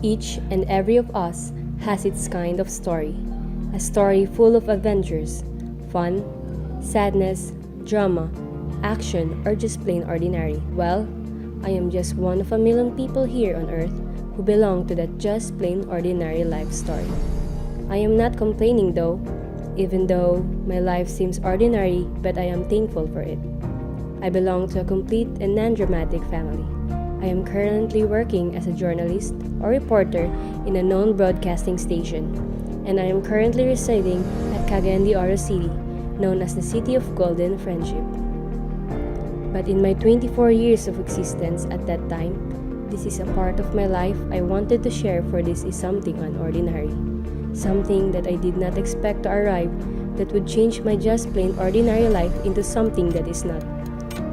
Each and every of us has its kind of story. A story full of adventures, fun, sadness, drama, action, or just plain ordinary. Well, I am just one of a million people here on earth who belong to that just plain ordinary life story. I am not complaining though, even though my life seems ordinary, but I am thankful for it. I belong to a complete and non-dramatic family. I am currently working as a journalist or reporter in a known broadcasting station, and I am currently residing at Cagayan de Oro City, known as the City of Golden Friendship. But in my 24 years of existence at that time, this is a part of my life I wanted to share, for this is something unordinary. Something that I did not expect to arrive, that would change my just plain ordinary life into something that is not.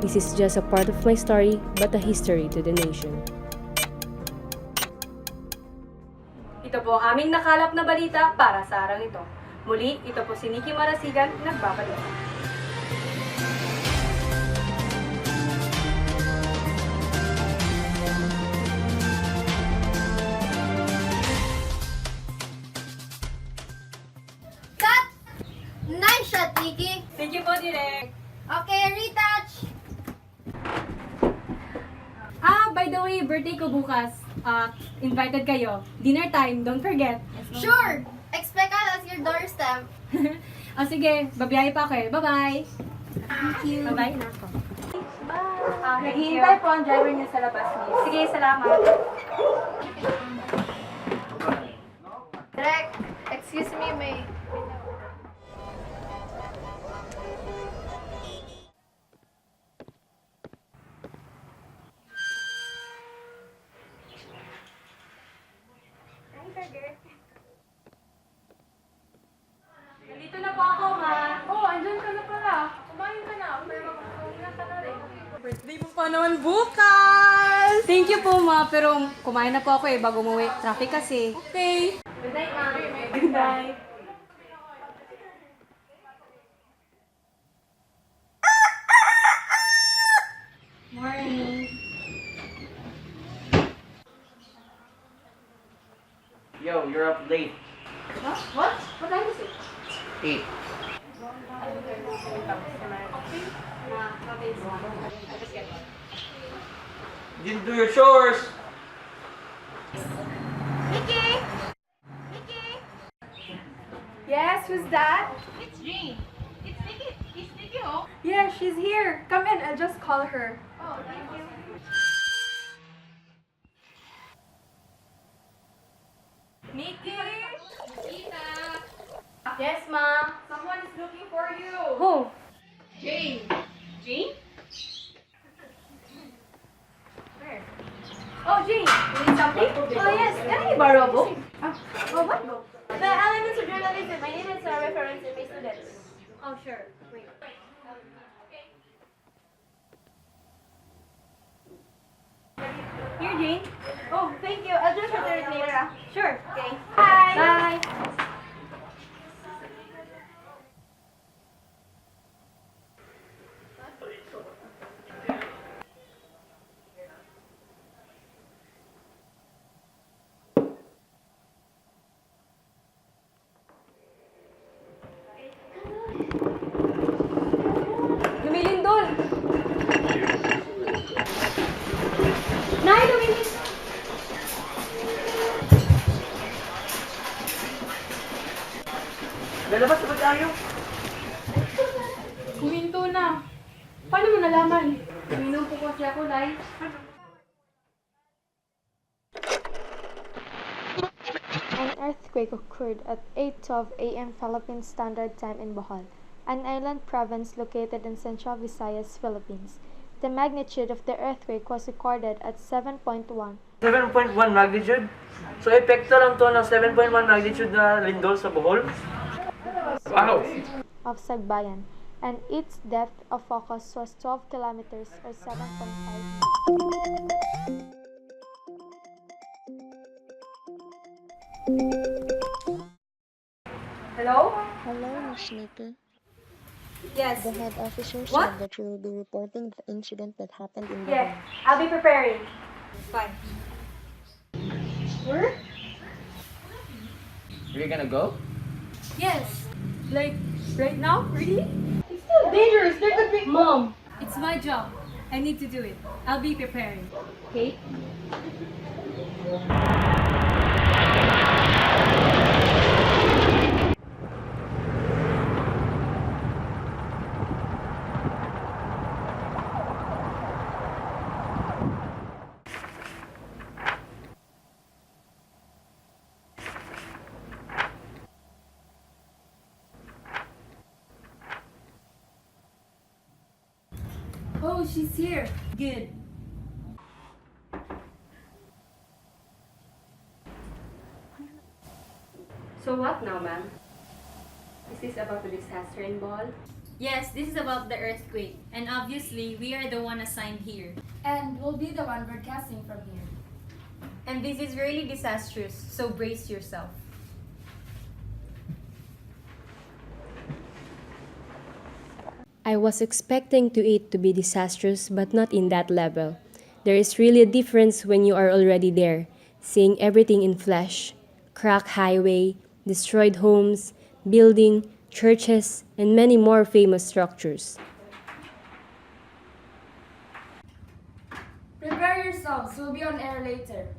This is just a part of my story, but a history to the nation. Ito po ang aming nakalap na balita para sa araw nito. Muli, ito po si Nikki Marasigan, nagbabalik. Cut! Nice shot, Nikki! Thank you po, Direk. Okay, retouch! By the way, birthday ko bukas. Invited kayo. Dinner time, don't forget. Sure! Expect us at your doorstep. Sige, babiyahe pa ako eh. Bye-bye! Thank you. Bye-bye na ako. Naghihintay po ang driver niya sa labas niya. Sige, salamat. Direk, excuse me, may... Nandito na po ako, ma. Oh, andyan ka na pala. Kumain ka na. Pero makakauna ka na rin. Birthday mo pa naman bukas! Thank you po, ma. Pero kumain na po ako bago umuwi. Traffic kasi. Okay. Good night, ma. Good night. Morning. Yo, you're up late. Huh? What? What time is it? 8. Didn't do your chores. Nikki! Nikki! Yes, who's that? It's Jane. It's Nikki. It's Nikki home? Yeah, she's here. Come in, I'll just call her. Oh, thank you. Nikki! Nikita! Yes, ma. Someone is looking for you. Who? Jane. Jane? Where? Oh, Jane. You need something? Oh, yes. Can I borrow a book? Oh, what book? The Elements of Journalism. My name is a reference in my students. Oh, sure. Wait. Here, Jane. Oh, thank you. I'll just return it later. Sure. Okay. Bye. Lumilindol! Nay, lumilindol! Lalabas na ba tayo? Huminto na. Paano mo nalaman? Uminom po kasi ako, Nay. An earthquake occurred at 8:12 a.m. Philippine Standard Time in Bohol, an island province located in Central Visayas, Philippines. The magnitude of the earthquake was recorded at 7.1. 7.1 magnitude? So, epekto lang to ng 7.1 magnitude na lindol sa Bohol? Wow! Of Sagbayan, and its depth of focus was 12 kilometers or 7.5 meters. Hello? Hello, Ms. Nikki. Yes. The head officer What? said that you will be reporting the incident that happened in the Yeah, home. I'll be preparing. Fine. Where? Are you gonna go? Yes. Like, right now? Really? It's still dangerous. There could be. Mom, it's my job. I need to do it. I'll be preparing. Okay? Oh, she's here. Good. So what now, ma'am? Is this about the disaster in Bohol? Yes, this is about the earthquake. And obviously, we are the one assigned here. And we'll be the one broadcasting from here. And this is really disastrous, so brace yourself. I was expecting it to be disastrous, but not in that level. There is really a difference when you are already there, seeing everything in flesh. Cracked highway, destroyed homes, building, churches, and many more famous structures. Prepare yourselves. We'll be on air later.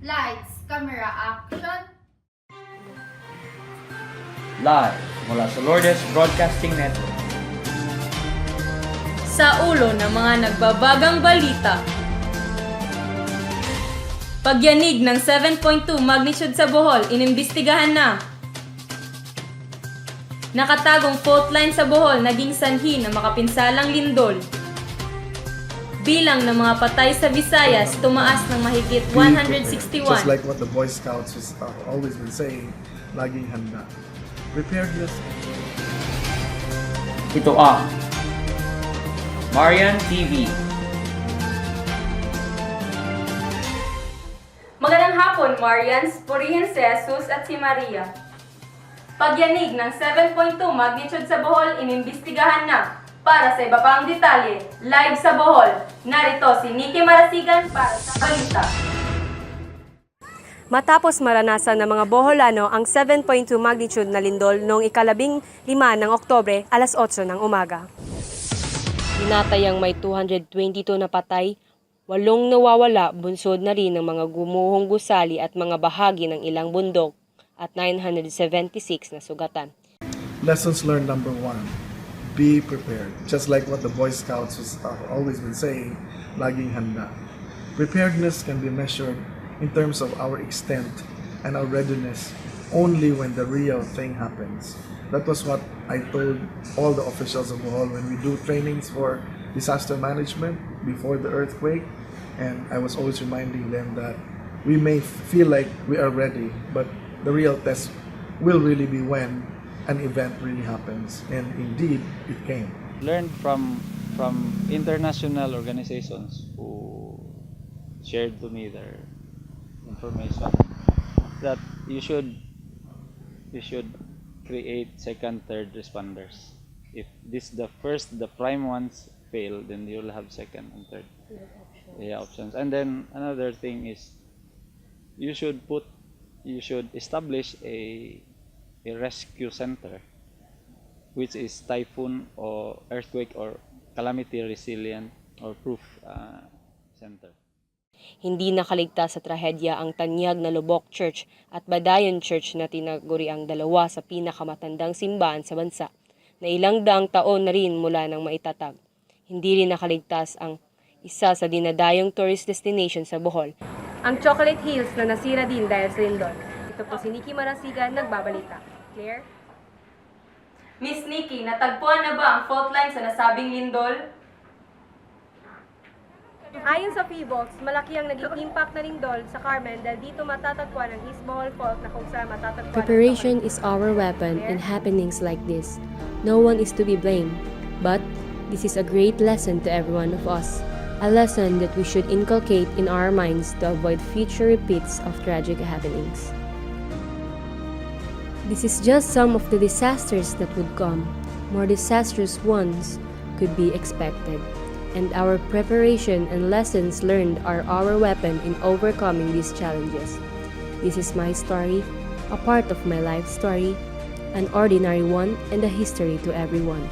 Lights, camera, action. Live mula sa Lourdes Broadcasting Network. Sa ulo ng mga nagbabagang balita. Pagyanig ng 7.2 magnitude sa Bohol, inimbestigahan na. Nakatagong fault line sa Bohol, naging sanhi ng makapinsalang lindol. Bilang ng mga patay sa Visayas, tumaas ng mahigit 161. Just like what the Boy Scouts have always been saying, laging handa. Preparedness. Ito ang Marian TV. Magandang hapon, Marians. Purihin si Jesus at si Maria. Pagyanig ng 7.2 magnitude sa Bohol, inimbestigahan na. Para sa iba pang detalye, live sa Bohol. Narito si Nikki Marasigan para sa balita. Matapos maranasan ng mga Boholano ang 7.2 magnitude na lindol noong ika-15 ng Oktubre, alas 8 ng umaga. Tinatayang may 222 na patay, 8 nawawala, bunsod na rin ng mga gumuhong gusali at mga bahagi ng ilang bundok at 976 na sugatan. Lessons learned number 1. Be prepared. Just like what the Boy Scouts have always been saying, laging handa. Preparedness can be measured in terms of our extent and our readiness only when the real thing happens. That was what I told all the officials of Bohol when we do trainings for disaster management before the earthquake, and I was always reminding them that we may feel like we are ready, but the real test will really be when an event really happens, and indeed it came. Learned from international organizations who shared to me their information that you should create second, third responders. If the prime ones fail, then you'll have second and third options. And then another thing is you should establish a rescue center, which is typhoon or earthquake or calamity resilient or proof center. Hindi nakaligtas sa trahedya ang tanyag na Lubok Church at Badayon Church na tinaguri ang dalawa sa pinakamatandang simbahan sa bansa na ilang daang taon na rin mula nang maitatag. Hindi rin nakaligtas ang isa sa dinadayong tourist destination sa Bohol, ang Chocolate Hills na nasira din dahil sa lindol. Ito po si Nikki Marasigan, nagbabalita. Claire? Miss Nikki, natagpuan na ba ang fault line sa nasabing lindol? Ayon sa PBOX, malaki ang naging impact na lindol sa Carmen dahil dito matatagpuan ang East Bohol Fault na kung saan matatagpuan. Preparation is our weapon in happenings like this. No one is to be blamed, but this is a great lesson to every one of us. A lesson that we should inculcate in our minds to avoid future repeats of tragic happenings. This is just some of the disasters that would come. More disastrous ones could be expected. And our preparation and lessons learned are our weapon in overcoming these challenges. This is my story, a part of my life story, an ordinary one and a history to everyone.